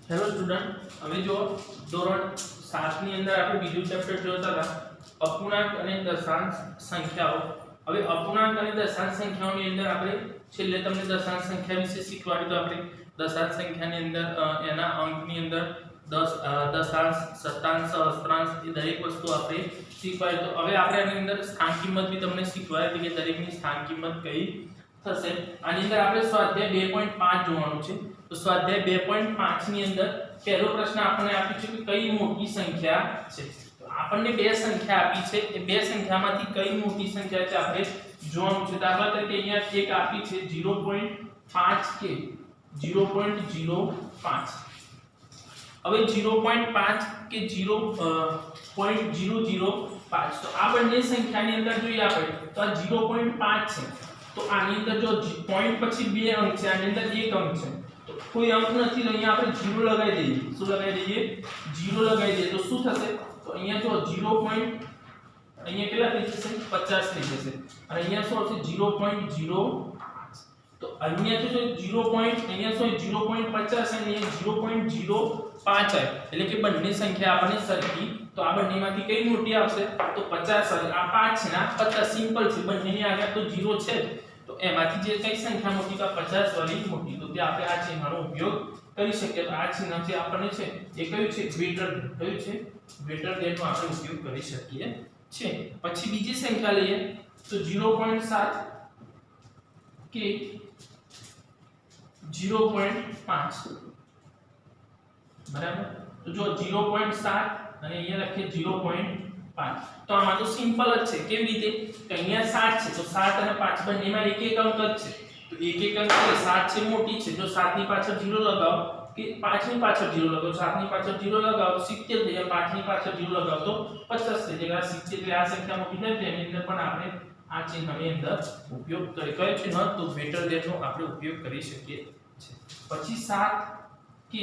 Hello student, હવે જો ધોરણ 7 ની અંદર આપણે બીજું ચેપ્ટર જોતા હતા અપૂર્ણાંક અને દશાંશ સંખ્યાઓ. હવે અપૂર્ણાંક અને દશાંશ સંખ્યાઓની અંદર આપણે છેલ્લે તમને દશાંશ સંખ્યા વિશે શીખવાડ્યું તો આપણે દશાંશ સંખ્યાની અંદર એના અંકની અંદર દશાંશ, શતાંશ, સહસ્ત્રાંશ એ દરેક વસ્તુ આપણે શીખવાડ્યું. તો હવે આપણે આની અંદર સ્થાન કિંમત બી તમને શીખવાડી કે દરેકની સ્થાન કિંમત કઈ થશે. આની અંદર આપણે સ્વાધ્યાય 2.5 જોવાનું છે. તો સ્વાધ્યાય 2.5 ની અંદર પહેલો પ્રશ્ન આપણને આપ્યો છે કે કઈ મોટી સંખ્યા છે. તો આપણને બે સંખ્યા આપી છે, એ બે સંખ્યામાંથી કઈ મોટી સંખ્યા છે આપણે જોવાનું છે. દાખલા તરીકે અહીંયા એક આપી છે 0.5 કે 0.05. હવે 0.5 કે 0.005, તો આ બંને સંખ્યાની અંદર જોઈએ આપણે તો આ 0.5 છે. તો આની અંદર જો પોઈન્ટ પછી બે અંક છે, આની અંદર એક અંક છે, તો કોઈ અંક નથી, તો અહીંયા આપણે 0 લગાવી દઈએ. શું લગાવી દઈએ? 0 લગાવી દઈએ. તો શું થશે? તો અહીંયા જો 0. અહીંયા કેટલા થઈ જશે? 50 થઈ જશે. અને અહીંયા શું આવશે? 0.05. તો અહીંયા જો 0. અહીંયા શું 0.50 અને અહીંયા 0.05 આવે, એટલે કે બંને સંખ્યા આપણને સરખી. તો આ બંનેમાંથી કઈ મોટી આવશે? તો 50 આવે. આ 5 છે ને આ 50, સિમ્પલ છે, બંનેની આગળ તો 0 છે જ. તો એમાંથી જે કઈ સંખ્યા મોટી તો 50 વાળી મોટી. તો તે આપણે આ ચિહ્નનો ઉપયોગ કરી શકીએ. તો આ ચિહ્ન જે આપણને છે એ કયું છે? ગ્રેટર. કયું છે? ગ્રેટર ધેન નો આપણે ઉપયોગ કરી શકીએ છે. પછી બીજી સંખ્યા લઈએ તો 0.7 કે 0.5. બરાબર. તો જો 0.7 અને અહીંયા લખીએ 0.5. તો આમાં તો સિમ્પલ જ છે. કેવી રીતે? કે અહીંયા 7 છે, તો 7 અને 5 બંનેમાં એક એક અંક જ છે. તો એક એક અંક એટલે 7 છે મોટી છે. જો 7 ની પાછળ 0 લગાવો કે 5 ની પાછળ 0 લગાવો, 7 ની પાછળ 0 લગાવો 70 થઈ જાય, 5 ની પાછળ 0 લગાવો તો 50 થઈ જાય. 70 એટલે આ સંખ્યા મોટી થાય, તેની અંદર પણ આપણે આ ચિહ્નની અંદર ઉપયોગ કરી કયો છે ન તો ગ્રેટર ધેન નો આપણે ઉપયોગ કરી શકીએ છે. પછી 7 કે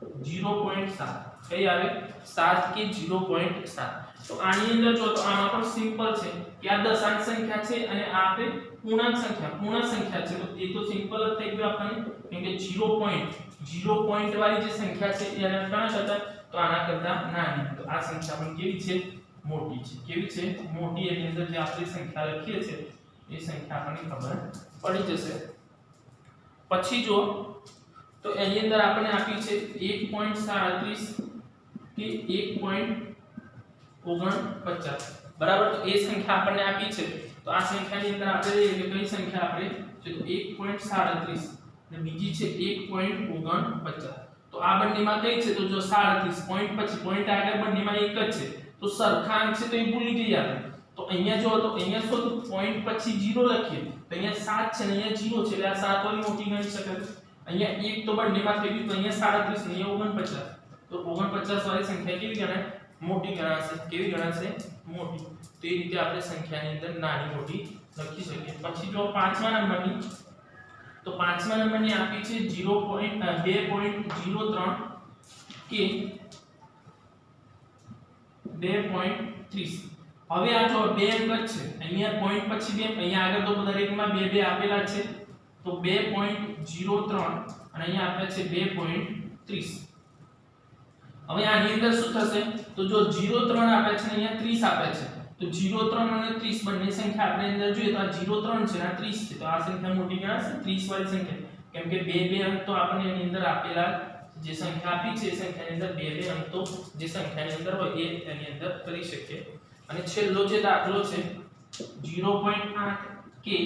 0.7 કઈ આવે? 7 કે 0.7. તો આની અંદર જો તો આમાં પણ સિમ્પલ છે કે આ દશાંશ સંખ્યા છે અને આ આપણે પૂર્ણાંક સંખ્યા છે. તો એ તો સિમ્પલ જ થઈ ગયું આપણને, કેમ કે 0 પોઈન્ટ વાળી જે સંખ્યા છે એના ઘણા કરતા તો આના કરતા નાની. તો આ સંખ્યા પણ કેવી છે? મોટી છે. કેવી છે? મોટી. એની અંદર જે આપણે સંખ્યા લખીએ છે એ સંખ્યા આપણને ખબર પડી જશે. પછી જો તો એની અંદર આપણને આપી છે 1.37 કે 1.49. બરાબર. તો એ સંખ્યા આપણને આપી છે. તો આ સંખ્યાની અંદર આપણે લઈએ કે કઈ સંખ્યા આપણે છે? તો 1.37 અને બીજી છે 1.49. તો આ બંનેમાં કઈ છે? તો જો 37 પોઈન્ટ પછી પોઈન્ટ આગળ બંનેમાં એક જ છે, તો સરખા અંક છે તો એ ભૂલી જઈએ આપણે. તો અહીંયા જો તો અહીંયા શું તો પોઈન્ટ પછી 0 લખીએ, તો અહીંયા 7 છે ને અહીંયા 0 છે, એટલે આ 7 વાળી મોટી ગણી શકાય. અહીંયા 1 તો બંનેમાં થઈ ગયું, તો અહીંયા 37 ને અહીંયા 49. તો 49 વાળી સંખ્યા કેવી ગણાય? મોટી ગણાશે. કેવી ગણાશે? મોટી. તો એ રીતે આપણે સંખ્યાની અંદર નાની મોટી લખી શકીએ. પછી જો પાંચમા નંબરની, તો પાંચમા નંબરની આપી છે 2.03 કે 2.30. હવે આ જો બે અંક જ છે, અહીંયા પોઈન્ટ પછી બે, અહીંયા આગળ તો દરેકમાં બે બે આપેલા છે. તો 2.03 અને અહીંયા આપ્યા છે 2.30. હવે આની અંદર શું થશે? તો જો 0.3 આપ્યા છે અને અહીંયા 30 આપ્યા છે, તો 0.3 અને 30 બંને સંખ્યા આપણે અંદર જોઈએ તો આ 0.3 છે અને આ 30 છે. તો આ સંખ્યા મોટી ગણાશે, 30 વાળી સંખ્યા, કેમ કે બે બે અંક તો આપણને એની અંદર આપેલા જે સંખ્યા આપી છે એ સંખ્યાની અંદર બે બે અંક તો જે સંખ્યાની અંદર હોય એ એની અંદર કરી શકીએ. અને છેલ્લો જે દાખલો છે 0.8 કે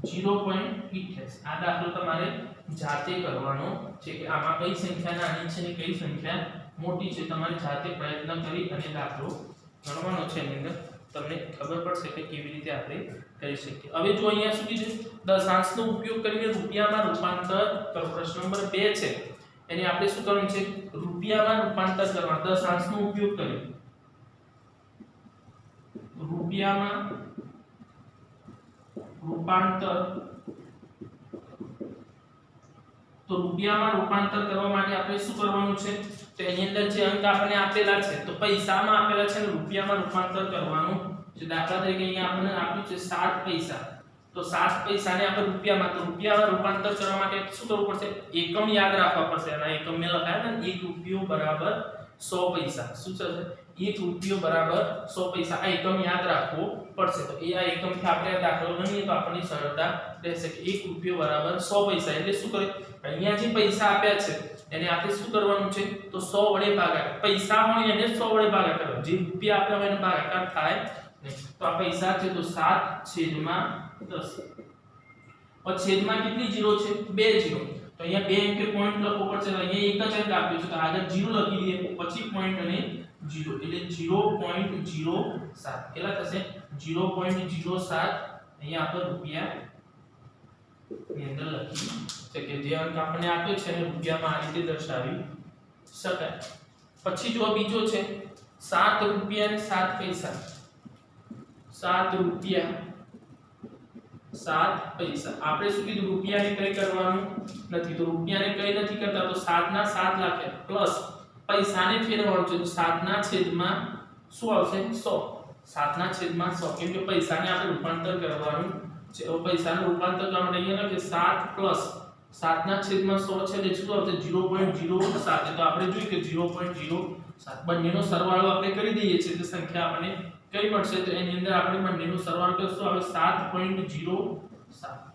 0.88. આ દાખલો તમારે જાતે કરવાનો છે કે આમાં કઈ સંખ્યા નાની છે ને કઈ સંખ્યા મોટી છે. તમારે જાતે પ્રયત્ન કરી અને દાખલો ગણવાનો છે. એની અંદર તમને ખબર પડશે કે કેવી રીતે આપણે કરી શકીએ. હવે જો અહીંયા સુધી છે દશાંશનો ઉપયોગ કરીને રૂપિયામાં રૂપાંતર કરો. પ્રશ્ન નંબર 2 છે એને આપણે શું કરવાનું છે? રૂપિયામાં રૂપાંતર કરવા. દશાંશનો ઉપયોગ કરી રૂપિયામાં રૂપાંતર. તો રૂપિયામાં રૂપાંતર કરવા માટે આપણે શું કરવાનું છે? તો એની અંદર જે અંક આપણને આપેલા છે તો પૈસામાં આપેલા છે અને રૂપિયામાં રૂપાંતર કરવાનું છે. દાખલા તરીકે અહીંયા આપણને આપ્યું છે 7 પૈસા. તો 7 પૈસાને આપણે રૂપિયામાં, તો રૂપિયામાં રૂપાંતર કરવા માટે શું કરવું પડશે? એકમ યાદ રાખવા પડશે. અને એકમ મેં લખાયા ને 1 રૂપિયો બરાબર 100 પૈસા. શું છે? 1 રૂપિયો બરાબર 100 પૈસા. આ એકમ યાદ રાખવો પડશે. તો એ આ એકમથી આપણે દાખલો ગણીએ તો આપણને સરળતા રહેશે કે 1 રૂપિયો બરાબર 100 પૈસા. એટલે શું કરે? અહીંયા જે પૈસા આપ્યા છે એને આપણે શું કરવાનું છે? તો 100 વડે ભાગાકાર. પૈસા હોય એને 100 વડે ભાગાકાર કરો. જે રૂપિયા આપ્યા હોય એને ભાગાકાર થાય નહીં. તો આ પૈસા છે તો 7/10. और छेदમાં કેટલી જીરો છે? 2 જીરો. તો અહીંયા 2 અંકે પોઈન્ટ લખવો પડશે. તો અહીંયા એક જ અંક આપ્યો છે તો આગળ જીરો લખી દઈએ, પછી પોઈન્ટ અને જીરો, એટલે 0.07. કેટલા થશે? 0.07. અહીંયા આપણે રૂપિયા ની અંદર લખી શકીએ. જે અંક આપણે આપ્યો છે એને રૂપિયામાં આ રીતે દર્શાવી શકાય. પછી જો બીજો છે 7 રૂપિયા અને 7 પૈસા. 7 રૂપિયા 7 પૈસા. આપણે શું કીધું? રૂપિયાને કઈ કરવાનું નથી. તો રૂપિયાને કઈ નથી કરતા તો 7 ના 7 લાખ્યા પ્લસ પૈસાને ફેરવવાનું છે. તો 7 ના છેદમાં શું આવશે? 100. 7 ના છેદમાં 100. કેમ કે પૈસાને આપણે રૂપાંતર કરવાનું છે. તો પૈસાનું રૂપાંતર કરવા માટે અહીંયા લખે 7 પ્લસ 7 ના છેદમાં 100 છે એટલે શું આવશે? 0.07. તો આપણે જોયું કે 0.07 બંનેનો સરવાળો આપણે કરી દઈએ છીએ તો સંખ્યા આપણને કઈ મળશે? તો એની અંદર આપણે બંનેનો સરવાળો કરશું. આવે 7.07.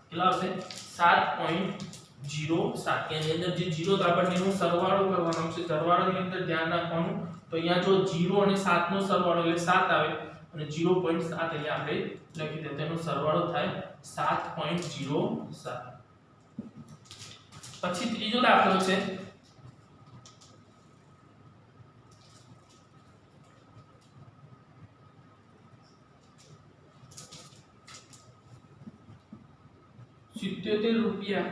કેટલા આવશે? 7.07. એની અંદર જે 0 તો બંનેનો સરવાળો કરવાનો છે. સરવાળોની અંદર ધ્યાન રાખવાનું. તો અહીંયા જો 0 અને 7 નો સરવાળો એટલે 7 આવે અને 0.7 અહીંયા આપણે લખી દે. તેનો સરવાળો થાય 7.07. પછી ત્રીજો દાખલો છે 77 રૂપિયા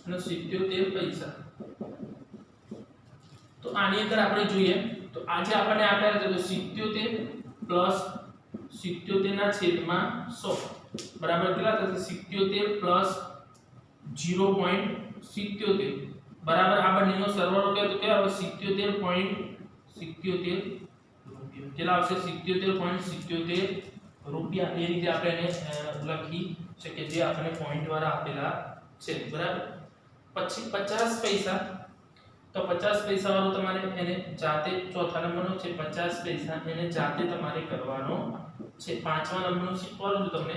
અને 77 પૈસા. તો આની અંદર આપણે જોઈએ તો આજે આપણને આપ્યા છે તો 77 પ્લસ 77 ના છેદમાં 100 બરાબર કેટલા થશે? 77 પ્લસ 0.77 બરાબર આ બંનેનો સરવાળો કરે તો કેટલા આવે? 77.77 રૂપિયા. કેટલા આવશે? 77.77 રૂપિયા. એ રીતે આપણે એને લખી શકીએ જે આપણે પોઈન્ટ દ્વારા આપેલા છે. બરાબર. પછી 50 પૈસા. તો 50 પૈસા વાળું તમારે એને જાતે, ચોથા નંબરનો છે 50 પૈસા, એને જાતે તમારે કરવાનો છે. પાંચમા નંબરનું શીખવાડું છું તમને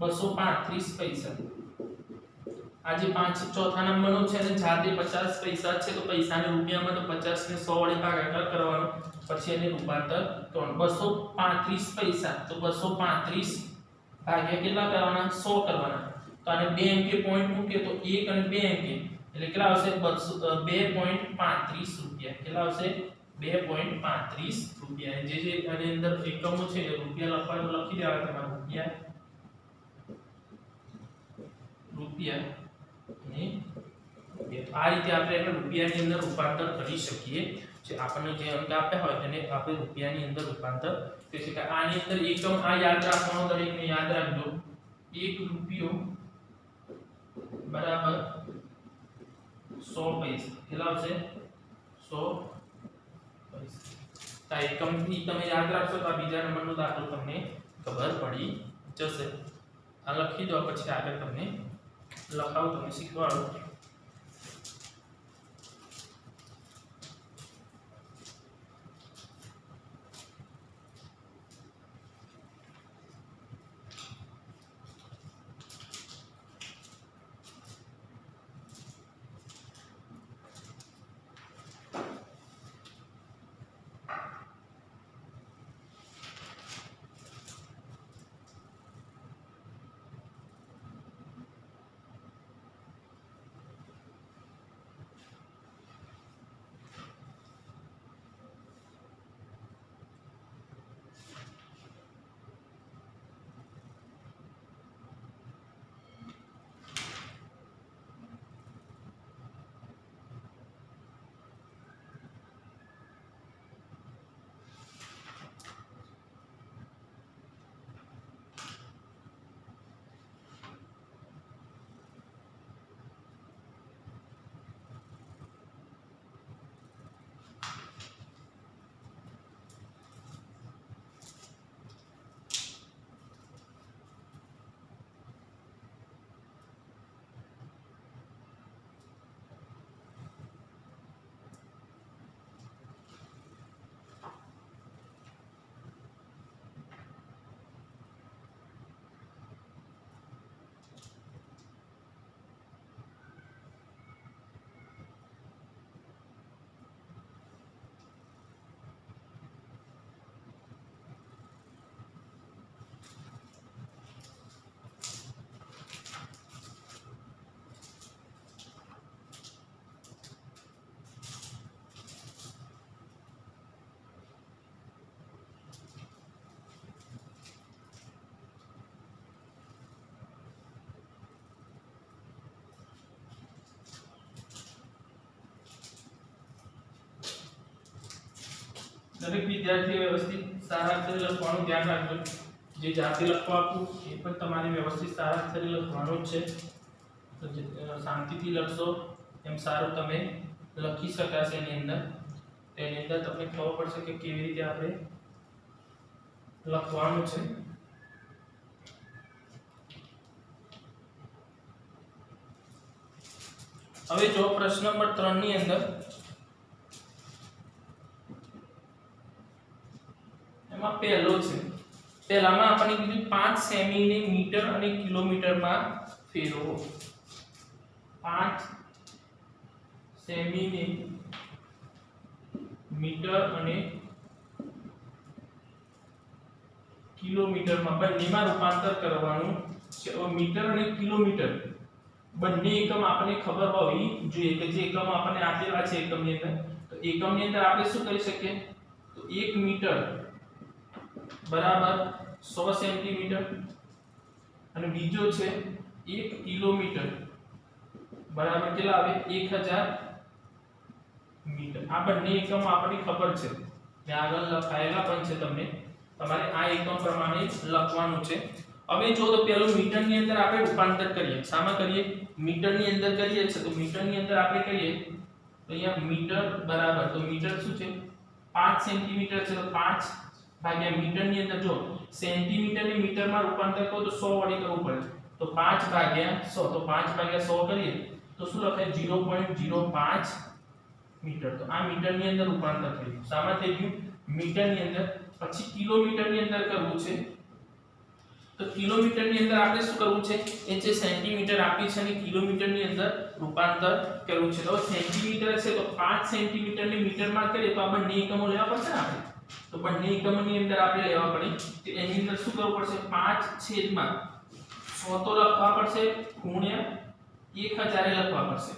235 પૈસા. આજે ચોથા નંબરનો છે અને જાતે 50 પૈસા છે તો પૈસાને રૂપિયામાં તો 50 ને 100 વડે ભાગાકાર કરવાનો, પછી એને રૂપાંતર કરવાનું. 235 પૈસા તો 235 ભાગ્યા કેટલા કરવાના? 100 કરવાના. તો આને 2 અંકે પોઈન્ટ મૂકીએ તો 1 અને 2 અંકે એટલે કેટલા આવશે? 2.35 રૂપિયા. કેટલા આવશે? 2.35 રૂપિયા. જે આની અંદર એકમો છે એ રૂપિયા લખવા તો લખી દેવા તમારે રૂપિયા અને આ રીતે આપણે એને રૂપિયાની અંદર રૂપાંતર કરી શકીએ. જે આપણને જે અંક આપ્યા હોય એને આપણે રૂપિયાની અંદર રૂપાંતર કરી શકીએ. આની અંદર એકમ આ યાદ રાખવાનો, દરેકને યાદ રાખજો. 1 રૂપિયો બરાબર 100 પૈસા. કેટલા આવશે? 100 પૈસા. આ એકમથી તમે યાદ રાખશો તો આ બીજા નંબરનો દાખલો તમને ખબર પડી જશે. આ લખી દો પછી આગળ તમને લખાવું, તમને શીખવાડું. દરેક વિદ્યાર્થીએ વ્યવસ્થિત સારા અક્ષરે લખવાનું ધ્યાન રાખજો. જે જાતે લખવા આપું એ પણ તમારે વ્યવસ્થિત સારા અક્ષરે લખવાનું જ છે. તો શાંતિથી લખશો એમ સારું તમે લખી શકાશે. એની અંદર તમને ખબર પડશે કે કેવી રીતે આપણે લખવાનું છે. હવે જો પ્રશ્ન નંબર 3 ની અંદર એમાં પહેલો છે. પહેલામાં આપણને કીધું 5 સેમી ને મીટર અને કિલોમીટરમાં ફેરવો. 5 સેમી ને મીટર અને કિલોમીટરમાં બંનેમાં રૂપાંતર કરવાનું છે. મીટર અને કિલોમીટર બંને એકમ આપણને ખબર હોવી જોઈએ કે જે એકમ આપણને આપેલા છે એકમની અંદર. તો એકમની અંદર આપણે શું કરી શકીએ? તો 1 મીટર બરાબર 100 સેન્ટીમીટર અને બીજો છે 1 કિલોમીટર બરાબર કેટલા આવે? 1000 મીટર. આ બંને એકમ આપણને ખબર છે ને આગળ લખાયેલા પણ છે. તમારે આ એકમ પ્રમાણે લખવાનું છે. હવે જો તો પેલું મીટરની અંદર આપણે રૂપાંતર કરીએ. શામાં કરીએ? મીટરની અંદર કરીએ છે. તો મીટરની અંદર આપણે કરીએ તો અહીંયા મીટર બરાબર, તો મીટર શું છે? 5 સેન્ટીમીટર છે. તો 5 ભાગ્યા મીટરની અંદર જો સેન્ટીમીટર ને મીટરમાં રૂપાંતર કરો તો 100 વડે કરવું પડે. તો 5 ભાગ્યા 100, તો 5 ભાગ્યા 100 કરીએ તો શું લખાય? 0.05 મીટર. તો આ મીટરની અંદર રૂપાંતર થયું. શામાં થઈ ગયું? મીટરની અંદર. પછી કિલોમીટરની અંદર કરવું છે. તો કિલોમીટરની અંદર આપણે શું કરવું છે? એ જે સેન્ટીમીટર આપી છે અને કિલોમીટરની અંદર રૂપાંતર કરવું છે. તો સેન્ટીમીટર છે તો 5 સેન્ટીમીટરને મીટરમાં કરીએ તો આ બંને એકમો લેવા પડશે ને આપણે. તો બંને એકમની અંદર આપણે લેવા પડે. તો એની અંદર શું કરવું પડશે? 5/100 તો લખવા પડશે ગુણ્યા 1000 લખવા પડશે.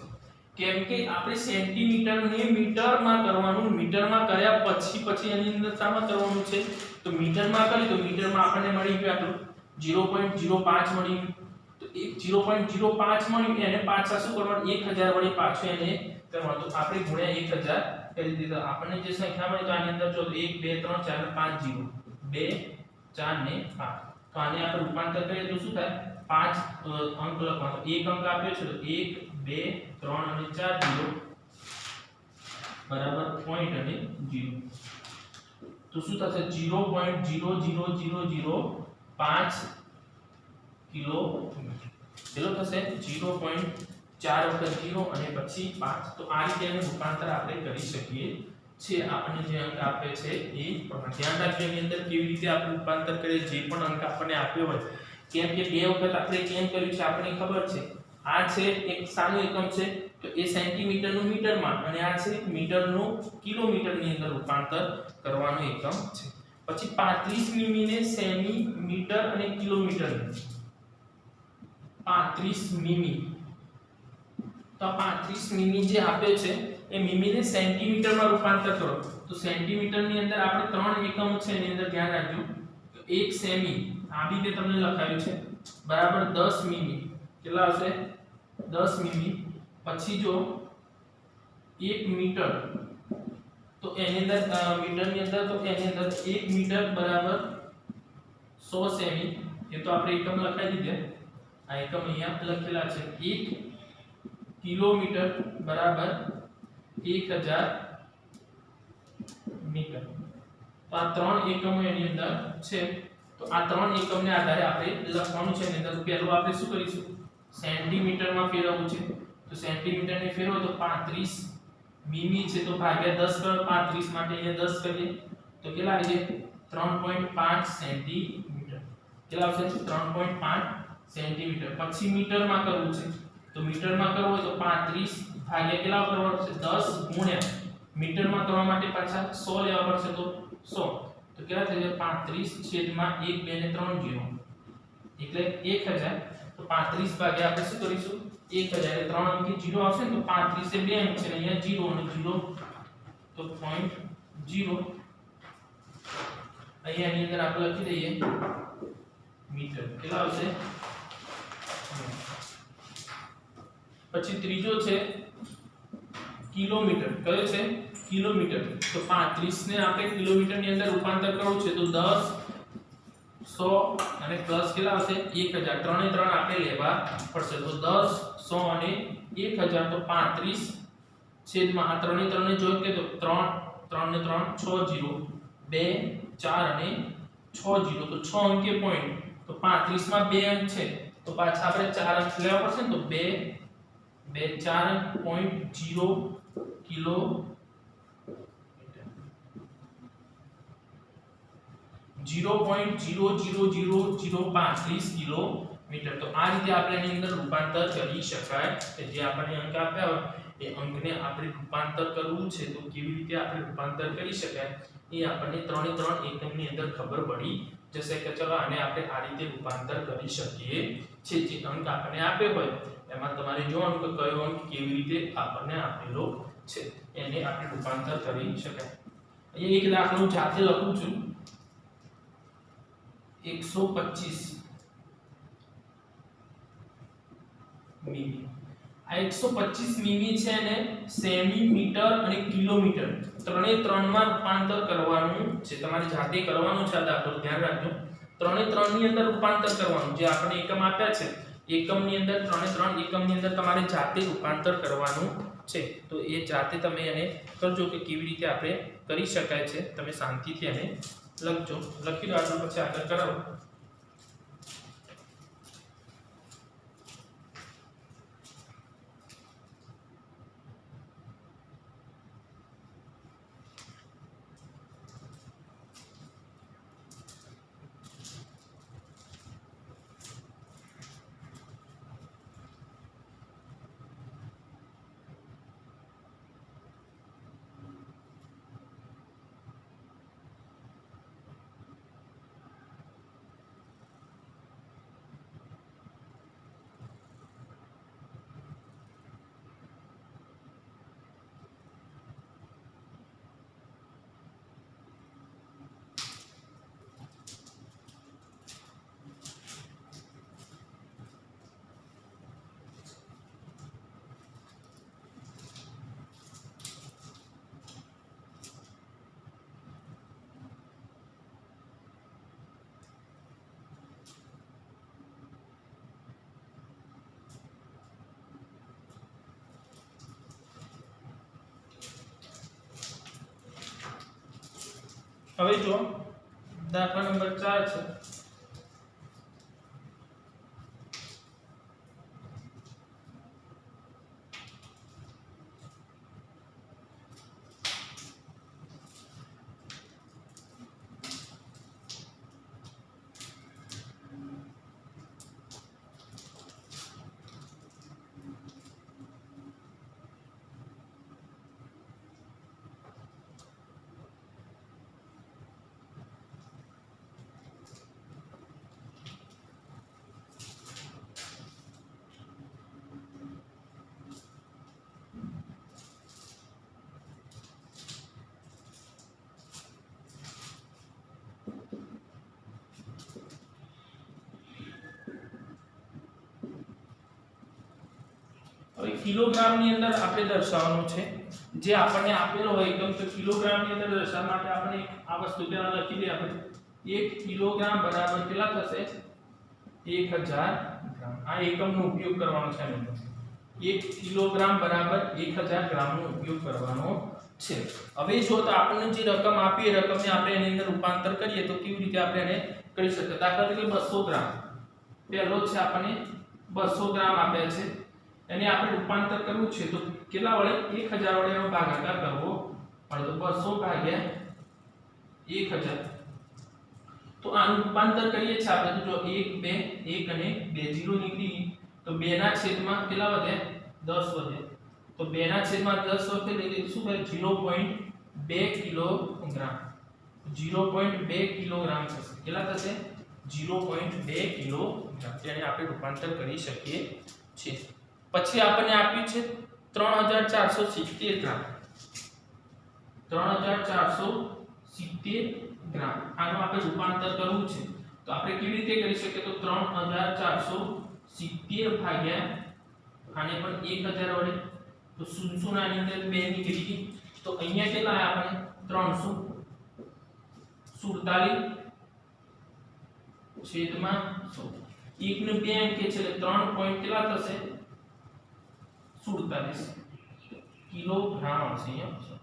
કેમ કે આપણે સેન્ટીમીટરને મીટરમાં કરવાનું. મીટરમાં કર્યા પછી એની અંદર શામાં કરવાનું છે? તો મીટરમાં કરી તો મીટરમાં આપણને મળી ગયું આટલું 0.05 મળી ગયું. તો 0.05 મળ્યું એને પાછા શું કરવાનું? 1000 વડે પાછું એને કરવાનું. તો આપણે ગુણ્યા 1000 કરી દીધા. આપણને જે સંખ્યા મળી તો આની અંદર જો 1 2 3 4 5 0 2 4 ને 5. તો આને આપણે રૂપાંતર કરીએ તો શું થાય? 5 અંક લખવાનો. એક અંક આપ્યો છે તો 1 2 3 અને 4 0 બરાબર પોઈન્ટ અને 0. તો શું થશે? 0.00005 કિલોમીટર. કેટલો થશે? 0.4 વખત 0 અને પછી 5. તો આ રીતે એનું રૂપાંતર આપણે કરી શકીએ છે. આપણને જે અંક આપે છે એ પ્રમાણે ધ્યાન રાખજો. એની અંદર કેવી રીતે આપણે રૂપાંતર કરીએ. જે પણ અંક આપણને આપ્યો હોય, કેમ કે બે વખત આપણે કેમ કર્યું છે આપણને ખબર છે. આ છે એક સાનું એકમ છે તો એ સેન્ટીમીટરનું મીટરમાં, અને આ છે મીટરનું કિલોમીટરની અંદર રૂપાંતર કરવાનું એકમ છે. પછી 35 મીમી ને સેમી, મીટર અને કિલોમીટર. 35 મીમી, તો 35 મીમી જે આપ્યો છે એ મીમી ને સેન્ટીમીટરમાં રૂપાંતર કરો. તો સેન્ટીમીટરની અંદર આપણે 3 એકમ છે એની અંદર ધ્યાન રાખજો. તો 1 સેમી આ બી મેં તમને લખાયું છે બરાબર 10 મીમી. કેટલા હશે? 10 મીમી. પછી જો 1 મીટર, તો એની અંદર મીટરની અંદર તો એની અંદર 1 મીટર બરાબર 100 સેમી. એ તો આપણે એકમ લખાઈ દીધે. આ એકમ અહીંયા લખેલા છે. 1 કિલોમીટર બરાબર 1000 મીટર. તો આ 3 એકમો એની અંદર છે. તો આ 3 એકમને આધારે આપણે લખવાનું છે. એની અંદર પહેલું આપણે શું કરીશું? સેન્ટીમીટરમાં ફેરવવું છે. તો સેન્ટીમીટરને ફેરવો તો 35 મીમી છે તો ભાગ્યા 10 કરો. 35 માટે અહીંયા 10 કરીએ તો કેટલા આવે છે? 3.5 સેન્ટીમીટર. કેટલા આવશે? 3.5 સેન્ટીમીટર. પછી મીટરમાં કરવું છે. તો મીટરમાં કરવું હોય તો 35 ભાગ્યા કેટલા કરવાનું છે? 10 ગુણ્યા મીટરમાં કરવા માટે પાછા 100 લેવા પડશે તો 100. તો કેટલા થશે? 35 છેદમાં 1 2 ને 3 0 એટલે 1000. તો 35 ભાગ્યા આપણે શું કરીશું? 1000 એટલે 3 અંકી 0 આવશે ને. તો 35 એ 2 અંક છે ને અહીંયા 0 અને 0 તો 0.0. અહીંયા ની અંદર આપણે લખી દઈએ મીટર. કેટલા આવશે? પછી ત્રીજો છે કિલોમીટર. કયો છે? કિલોમીટર, તો 35 ને આપણે કિલોમીટર ની અંદર રૂપાંતર કરવું છે તો 10 100 અને પ્લસ કેટલા આવશે 1000, ત્રણે ત્રણ આપણે લેવા પડશે તો 10 100 અને 1000 તો 35 છેદમાં આ ત્રણે ત્રણને જોઈ કે તો 3 3 ને 3 6 0 2 4 અને 6 0 તો 6 અંકે પોઈન્ટ તો 35 માં 2 અંક છે તો પાછા આપણે 4 અંક લેવા પડશે ને તો 2 2 4 પોઈન્ટ 0 કિલો 0.00035 કિલોમીટર તો આ રીતે આપણે એની અંદર રૂપાંતર કરી શકાય કે જે આપણને અંક આપ્યા હોય એ અંકને આપણે રૂપાંતર કરવું છે તો કેવી રીતે આપણે રૂપાંતર કરી શકાય એ આપણને ત્રણે ત્રણ એકમની અંદર ખબર પડી જશે કે ચલો આને આપણે આ રીતે રૂપાંતર કરી શકીએ છે જે અંક આપણને આપ્યો હોય એમાં તમારે જોવાનું કે કયો અંક કેવી રીતે આપણને આપેલો છે એને આપણે રૂપાંતર કરી શકાય અહીંયા એક દાખલો હું જાતે લખું છું 125 મીમી આ 125 મીમી છે ને સેમીમીટર અને કિલોમીટર ત્રણે ત્રણમાં રૂપાંતર કરવાનું છે તમારે જાતે કરવાનું છે આ દાખલો ધ્યાન રાખજો ત્રણે ત્રણની અંદર રૂપાંતર કરવાનું જે આપણે એકમ આપ્યા છે એકમની અંદર ત્રણે ત્રણ એકમની અંદર તમારે જાતે રૂપાંતર કરવાનું છે તો એ જાતે તમે એને કરજો કે કેવી રીતે આપણે કરી શકાય છે તમે શાંતિથી એને લખજો લખી દો આટલું પછી આગળ કરાવો હવે જો દાખલા નંબર 4 છે હવે કિલોગ્રામ ની અંદર આપણે દર્શાવવાનું છે જે આપણને આપેલો હોય એકમ તો કિલોગ્રામ ની અંદર દર્શાવવા માટે આપણે આ વસ્તુ પહેલા લખી દઈએ આપણે 1 કિલોગ્રામ બરાબર કેટલા થશે 1000 ગ્રામ આ એકમનો ઉપયોગ કરવાનો છે એનો 1 કિલોગ્રામ બરાબર 1000 ગ્રામનો ઉપયોગ કરવાનો છે હવે જો તો આપણને જે રકમ આપી એ રકમને આપણે એની અંદર રૂપાંતર કરીએ તો કેવી રીતે આપણે એને કરી શકીએ દાખલા તરીકે 200 ગ્રામ પહેલો છે આપણને 200 ગ્રામ આપેલ છે એને આપણે રૂપાંતર કરવું છે તો કેટલા વડે 1000 વડે એનો ભાગાકાર કરવો પડે તો 200 ભાગ્યા 1000 તો આનું રૂપાંતર કરીએ છીએ આપણે તો જો 1 2 1 અને 2 0 નીકળી તો 2 ના છેદમાં કેટલા વધે 10 વધે તો 2 ના છેદમાં 10 વધે એટલે શું થાય 0.2 કિલોગ્રામ 0.2 કિલોગ્રામ થશે કેટલા થશે 0.2 કિલોગ્રામ તેને આપણે રૂપાંતર કરી શકીએ છીએ પછી આપણને આપ્યું છે 3470 ગ્રામ 3470 ગ્રામ આનું આપણે રૂપાંતર કરવું છે તો આપણે કેવી રીતે કરી શકીએ તો 3470 ભાગ્યા આને પણ 1000 વડે તો 0 આની અંદર 2 નીકળી તો અહીંયા કેટલા આપણે 347 છેદમાં 100 1 ને 2 અંકે છે એટલે 3 પોઈન્ટ કેટલા થશે 47 કિલોગ્રામ આવશે અહીંયા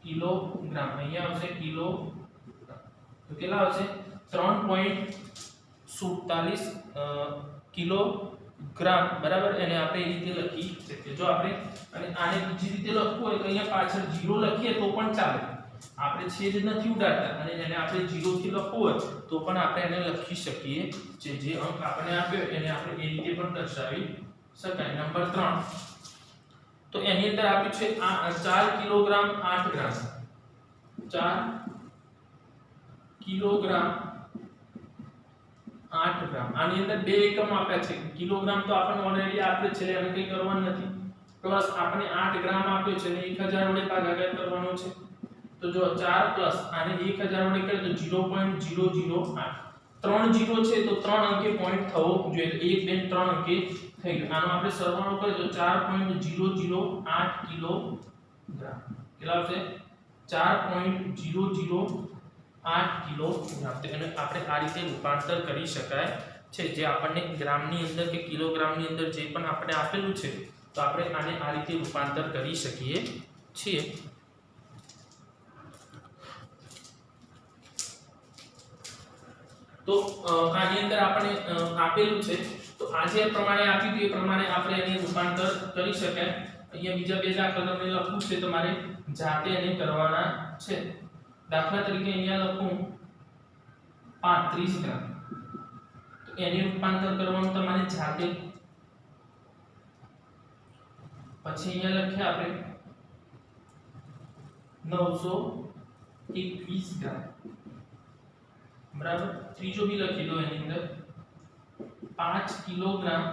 કિલોગ્રામ અહીંયા આવશે કિલો તો કેટલા આવશે 3.47 કિલોગ્રામ બરાબર એને આપણે એ રીતે લખી શકીએ જો આપણે અને આને બીજી રીતે લખવું હોય તો અહીંયા પાછળ 0 લખીએ તો પણ ચાલે આપણે છેદ નથી ઉડાડતા અને એને આપણે 0 થી લખવું હોય તો પણ આપણે એને લખી શકીએ જે અંક આપણે આપ્યો એને આપણે એ રીતે પણ દર્શાવી શકાય નંબર 3 તો એની અંદર આપ્યું છે 4 કિલોગ્રામ 8 ગ્રામ 4 કિલોગ્રામ 8 ગ્રામ આની અંદર બે એકમ આપ્યા છે કિલોગ્રામ તો આપણને ઓલરેડી આપ્યો છે એને કંઈ કરવાનું નથી પ્લસ આપણે 8 ગ્રામ આપ્યો છે એટલે 1000 વડે ભાગાકાર કરવાનો છે તો જો 4 પ્લસ આને 1000 વડે કરીએ તો 0.008 3 0 છે તો 3 અંકે પોઈન્ટ થવો જોઈએ તો 1 2 3 અંકે થઈ ગયો આનો આપણે સરવાળો કરીએ તો 4.008 કિલોગ્રામ કેટલા આવશે 4.008 કિલોગ્રામ તો એને આપણે આ રીતે રૂપાંતર કરી શકાય છે જે આપણને ગ્રામની અંદર કે કિલોગ્રામની અંદર જે પણ આપણે આપેલું છે તો આપણે આને આ રીતે રૂપાંતર કરી શકીએ છીએ તો આની અંદર આપણે આપેલું છે તો આજે પ્રમાણે આપી દીધું એ પ્રમાણે આપણે એને રૂપાંતર કરી શકાય અહીંયા બીજા બે દાખલા તમને લખવું છે તમારે જાતે એને કરવાના છે દાખલા તરીકે અહીંયા લખું 35 ગ્રામ તો એને રૂપાંતર કરવાનું તમારે જાતે પછી અહીંયા લખ્યા આપણે 921 ગ્રામ બરાબર ત્રીજો બી લખી દો એની અંદર 5 કિલોગ્રામ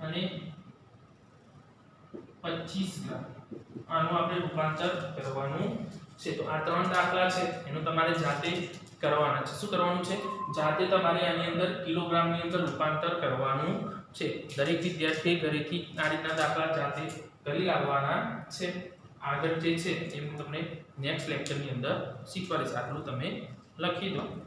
અને 25 ગ્રામ આનું આપણે રૂપાંતર કરવાનું છે તો આ ત્રણ દાખલા છે એનું તમારે જાતે કરવાના છે શું કરવાનું છે જાતે તમારે આની અંદર કિલોગ્રામ ની અંદર રૂપાંતર કરવાનું છે દરેક વિદ્યાર્થી ઘરેથી આ રીતના દાખલા જાતે કરી લાવવાના છે આગળ જે છે એ હું તમને નેક્સ્ટ લેક્ચર ની અંદર શીખવાડીશ આટલું તમે લખી દો